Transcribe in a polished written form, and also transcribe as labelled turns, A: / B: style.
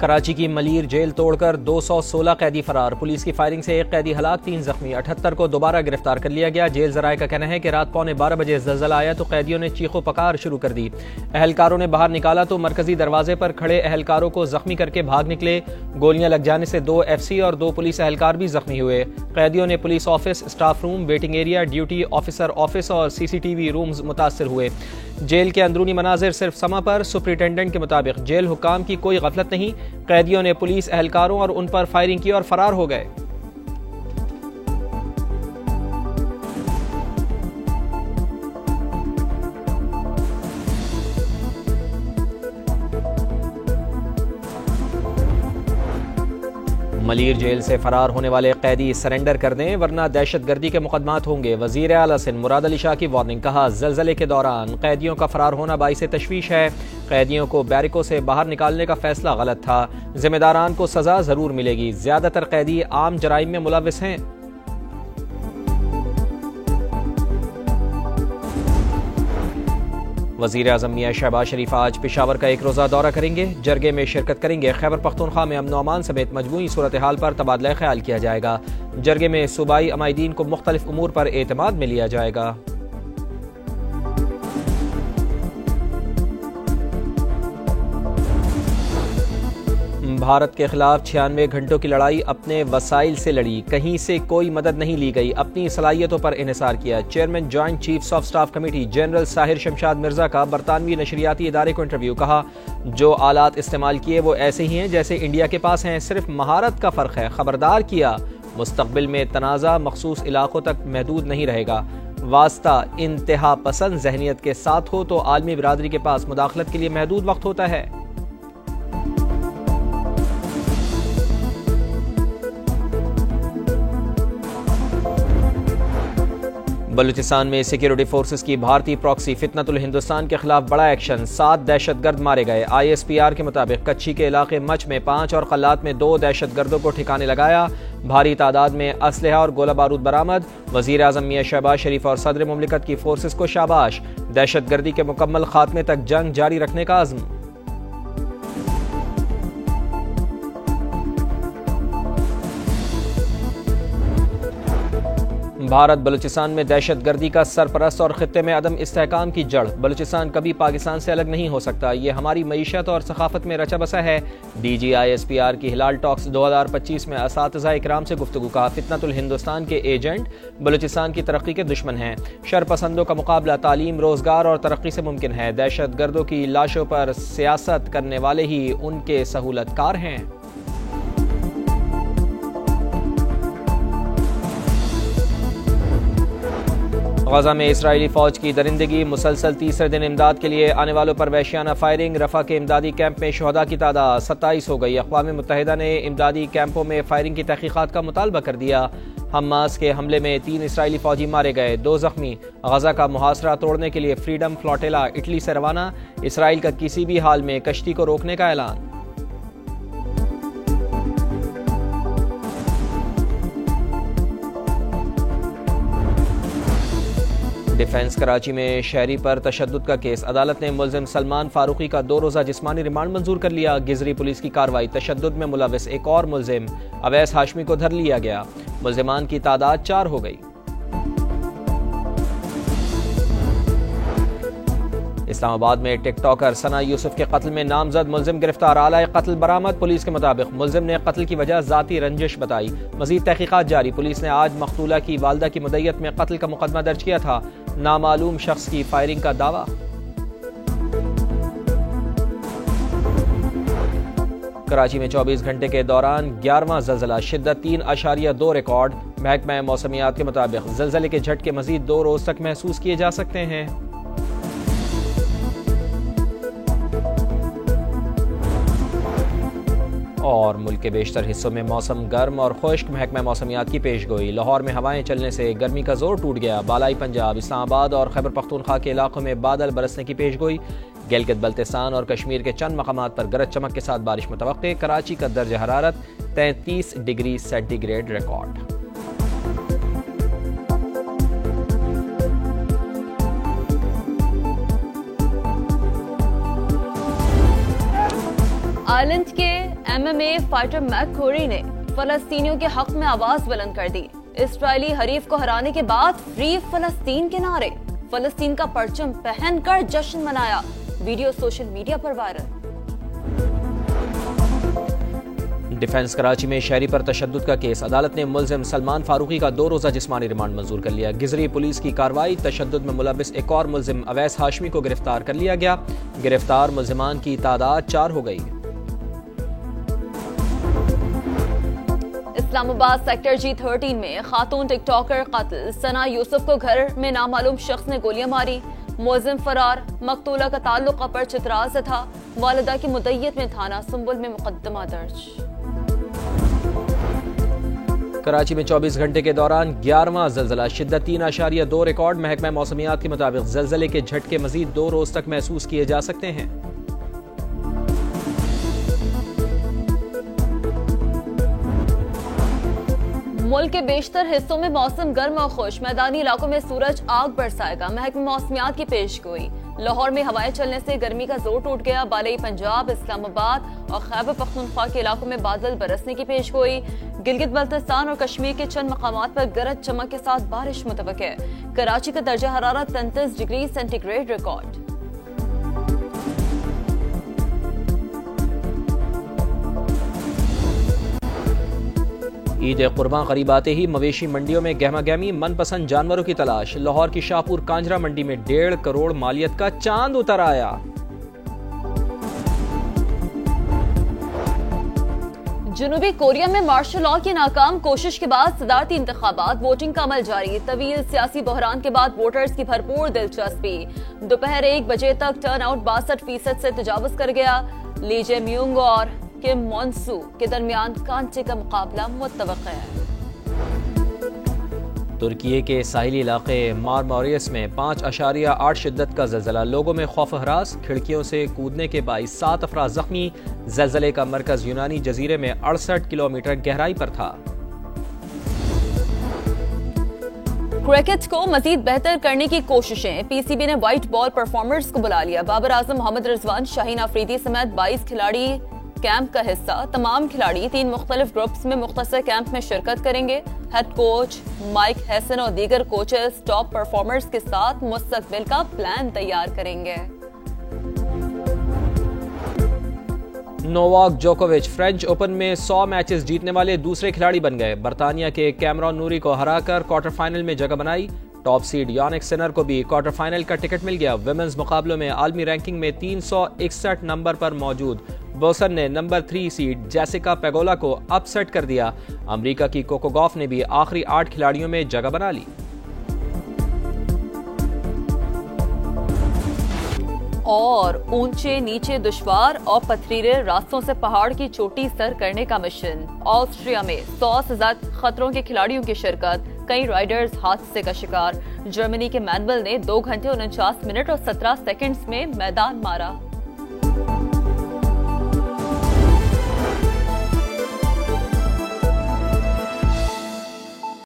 A: कराची की मलीर जेल तोड़कर 216 कैदी फरार। पुलिस की फायरिंग से एक कैदी हलाक, 3 जख्मी। 78 को दोबारा गिरफ्तार कर लिया गया। जेल जराये का कहना है कि रात 12:15 बजे ज़लज़ला आया तो कैदियों ने चीखो पकार शुरू कर दी। एहलकारों ने बाहर निकाला तो मरकजी दरवाजे पर खड़े एहलकारों को जख्मी करके भाग निकले। गोलियां लग जाने से 2 FC और 2 पुलिस एहलकार भी जख्मी हुए। कैदियों ने police office, staff room, waiting area, duty officer office और CCTV रूम्स मुतासर हुए। जेल के अंदरूनी मनाजिर सिर्फ समा पर। सुपरिटेंडेंट के मुताबिक जेल हुक्काम की कोई गफलत नहीं। कैदियों ने पुलिस एहलकारों और उन पर फायरिंग की और फरार हो गए। मलीर जेल से फरार होने वाले कैदी सरेंडर कर दें वरना दहशतगर्दी के मुकदमात होंगे। वजीर आला सिंध मुराद अली शाह की वार्निंग। कहा, ज़लज़ले के दौरान कैदियों का फरार होना बाइसे तशवीश है। कैदियों को बैरिकों से बाहर निकालने का फैसला गलत था। जिम्मेदारान को सजा जरूर मिलेगी। ज्यादातर कैदी आम जराइम में मुलविस हैं। वज़ीर आज़म मियां शहबाज शरीफ आज पेशावर का एक रोज़ा दौरा करेंगे। जरगे में शिरकत करेंगे। खैबर पख्तूनख्वा में अमन अमान समेत मजमूई सूरत हाल पर तबादला ख्याल किया जाएगा। जरगे में सूबाई अमायदीन को मुख्तलिफ उमूर पर एतमाद में लिया जाएगा। भारत के खिलाफ 96 घंटों की लड़ाई अपने वसाइल से लड़ी। कहीं से कोई मदद नहीं ली गई। अपनी सलाहियतों पर इन्हिसार किया। Chairman joint chiefs of staff committee general Sahir Shamshad Mirza का बरतानवी नशरियाती इदारे को इंटरव्यू। कहा, जो आलात इस्तेमाल किए वो ऐसे ही हैं जैसे इंडिया के पास हैं, सिर्फ महारत का फ़र्क है। खबरदार किया, मुस्तकबिल में तनाज़ा मखसूस इलाकों तक महदूद नहीं रहेगा। वास्ता इंतहा पसंद जहनीत के साथ हो तो आलमी बिरादरी के पास मुदाखलत के लिए महदूद वक्त होता है। बलूचिस्तान में सिक्योरिटी फोर्सेस की भारतीय प्रॉक्सी फितनतुल हिंदुस्तान के खिलाफ बड़ा एक्शन। 7 दहशतगर्द मारे गए। ISPR के मुताबिक कच्ची के इलाके मच में 5 और खल्लात में 2 दहशतगर्दों को ठिकाने लगाया। भारी तादाद में असलहा और गोला बारूद बरामद। वजीर आज़म मियां शहबाज शरीफ और सदर मुमलिकत की फोर्सेस को शाबाश। दहशतगर्दी के मुकम्मल खात्मे तक जंग जारी रखने का अज़्म। भारत बलूचिस्तान में दहशतगर्दी का सरपरस्त और खित्ते में अदम इस्तेहकाम की जड़। बलूचिस्तान कभी पाकिस्तान से अलग नहीं हो सकता। ये हमारी मईशत और सकाफत में रचा बसा है। DG ISPR की हिलाल टॉक्स 2025 में असातिज़ा इकराम से गुफ्तगू। कहा, फितनतुल हिंदुस्तान के एजेंट बलूचिस्तान की तरक्की के दुश्मन हैं। शरपसंदों का मुकाबला तालीम, रोजगार और तरक्की से मुमकिन है। दहशतगर्दों की लाशों पर सियासत करने वाले ही उनके सहूलतकार हैं। गजा में इसराइली फौज की दरिंदगी। मुसलसल तीसरे दिन इमदाद के लिए आने वालों पर वहशियाना फायरिंग। रफा के इमदादी कैंप में शहदा की तादाद 27 हो गई। अक़वाम मुत्तहिदा ने इमदादी कैंपों में फायरिंग की तहकीकात का मुतालबा कर दिया। हमास के हमले में 3 इसराइली फौजी मारे गए, 2 जख्मी। गजा का मुहासरा तोड़ने के लिए फ्रीडम फ्लोटेला इटली से रवाना। इसराइल का किसी भी हाल में कश्ती को रोकने का ऐलान। डिफेंस कराची में शहरी पर तशद्दुद का केस। अदालत ने मुल्जिम सलमान फारूकी का 2 रोज़ा जिस्मानी रिमांड मंजूर कर लिया। गिजरी पुलिस की कार्रवाई। तशद्दुद में मुलविस एक और मुल्जिम अवैस हाशमी को धर लिया गया। मुल्जिमान की तादाद 4 हो गई। इस्लामाबाद में टिकटॉकर सना यूसुफ के कत्ल में नामजद मुल्जिम गिरफ्तार। आला कत्ल बरामद। पुलिस के मुताबिक मुल्जिम ने कत्ल की वजह जाती रंजिश बताई। मजीद तहकीकात जारी। पुलिस ने आज मकतूला की वालदा की मुद्दत में कत्ल का मुकदमा दर्ज किया था। नामालूम शख्स की फायरिंग का दावा। कराची में 24 घंटे के दौरान 11वां ज़लज़ला। शिद्दत 3.2 रिकॉर्ड। महकमा मौसमियात के मुताबिक ज़लज़ले के झटके मजीद 2 रोज तक महसूस किए जा सकते हैं। और मुल्क के बेशतर हिस्सों में मौसम गर्म और खुश्क। महकमा मौसमियात की पेशगोई। लाहौर में हवाएं चलने से गर्मी का जोर टूट गया। बालाई पंजाब, इस्लामाबाद और खैबर पख्तूनख्वा के इलाकों में बादल बरसने की पेशगोई। गिलगित बल्तिस्तान और कश्मीर के चंद मकामात पर गरज चमक के साथ बारिश मुतवक्के। कराची का दर्जा हरारत 33 डिग्री सेंटीग्रेड रिकॉर्ड।
B: आइलैंड के MMA फाइटर मैककोरी ने फलस्तीनियों के हक में आवाज बुलंद कर दी। इस्राएली हरीफ को हराने के बाद फ्री फलस्तीन के नारे, फलस्तीन का परचम पहनकर जश्न मनाया। वीडियो सोशल मीडिया पर वायरल।
A: डिफेंस कराची में शहरी पर तशद्दुद का केस, अदालत ने मुलजिम सलमान फारूकी का 2 रोजा जिस्मानी रिमांड मंजूर कर लिया। गिजरी पुलिस की कार्रवाई, तशद्दुद में मुलविस एक और मुलजिम अवैस हाशमी को गिरफ्तार कर लिया गया। गिरफ्तार मुलजिमान की तादाद 4 हो गई।
B: इस्लामाबाद सेक्टर G13 में खातून टिकटॉकर कत्ल, सना यूसुफ को घर में नामालूम शख्स ने गोलियां मारी। मुलजिम फरार, मकतूला का ताल्लुक अपर चित्राल से था। वालिदा की मुद्दत में थाना सुंबुल में मुकदमा दर्ज।
A: कराची में 24 घंटे के दौरान 11वां ज़लज़ला, शिद्दत 3.2 रिकॉर्ड। महकमा मौसमियात के मुताबिक ज़लज़ले के झटके मजीद 2 रोज तक महसूस किए जा सकते हैं।
B: मुल्क के बेशतर हिस्सों में मौसम गर्म और खुश, मैदानी इलाकों में सूरज आग बरसाएगा। महकमा मौसमियात की पेशगोई। लाहौर में हवाएं चलने से गर्मी का जोर टूट गया। बालई पंजाब, इस्लामाबाद और खैबर पख्तूनख्वा के इलाकों में बादल बरसने की पेशगोई। गिलगित बल्तिस्तान और कश्मीर के चंद मकामात पर गरज चमक के साथ बारिश मुतवक्के है। कराची का दर्जा हरारत 33 डिग्री सेंटीग्रेड रिकॉर्ड।
A: ईद कुर्बान करीब आते ही मवेशी मंडियों में गहमा गहमी, मनपसंद जानवरों की तलाश। लाहौर की शाहपुर कांजरा मंडी में 1.5 करोड़ मालियत का चांद उतर आया।
B: जनूबी कोरिया में मार्शल लॉ की नाकाम कोशिश के बाद सदारती इंतखाबात, वोटिंग का अमल जारी। तवील सियासी बहरान के बाद वोटर्स की भरपूर दिलचस्पी। दोपहर 1 बजे तक टर्न आउट 62% से तजावुज कर गया। ली जे म्यूंग और किम मोनसू के दरमियान कांचे का मुकाबला मुतवक्का है।
A: तुर्की के साहिली इलाके मारमोरियस में 5.8 शिद्दत का ज़लज़ला, लोगों में खौफ हरास। खिड़कियों से कूदने के बाइस 7 अफराद जख्मी। ज़लज़ले का मरकज यूनानी जजीरे में 68 किलोमीटर गहराई पर था।
B: क्रिकेट को मजीद बेहतर करने की कोशिशें, पीसीबी ने व्हाइट बॉल परफॉर्मर्स को बुला लिया। बाबर आजम, मोहम्मद रिजवान, शाहीन अफरीदी समेत 22 खिलाड़ी कैंप का हिस्सा। तमाम खिलाड़ी 3 मुख्तलिफ ग्रुप्स में मुख्तसर कैंप में शिरकत करेंगे। हेड कोच माइक हैसन और दीगर कोचेस टॉप परफॉर्मर्स के साथ मुस्तकबिल का प्लान तैयार करेंगे।
A: नोवाक जोकोविच फ्रेंच ओपन में 100 मैचेस जीतने वाले दूसरे खिलाड़ी बन गए। बरतानिया के कैमरॉन नूरी को हराकर क्वार्टर फाइनल में जगह बनाई। टॉप सीड यानिक सिनर को भी क्वार्टर फाइनल का टिकट मिल गया। विमेंस मुकाबलों में आलमी रैंकिंग में 361 नंबर पर मौजूद बोसन ने नंबर 3 सीड जेसिका पेगोला को अपसेट कर दिया। अमेरिका की कोको गॉफ ने भी आखिरी 8 खिलाड़ियों में जगह बना ली।
B: और ऊंचे नीचे दुश्वार और पथरीले रास्तों से पहाड़ की चोटी सर करने का मिशन। ऑस्ट्रिया में 100 से ज्यादा खतरों के खिलाड़ियों की शिरकत, कई राइडर्स हादसे का शिकार। जर्मनी के मैनुअल ने 2 घंटे 49 मिनट और 17 सेकंड्स में मैदान मारा।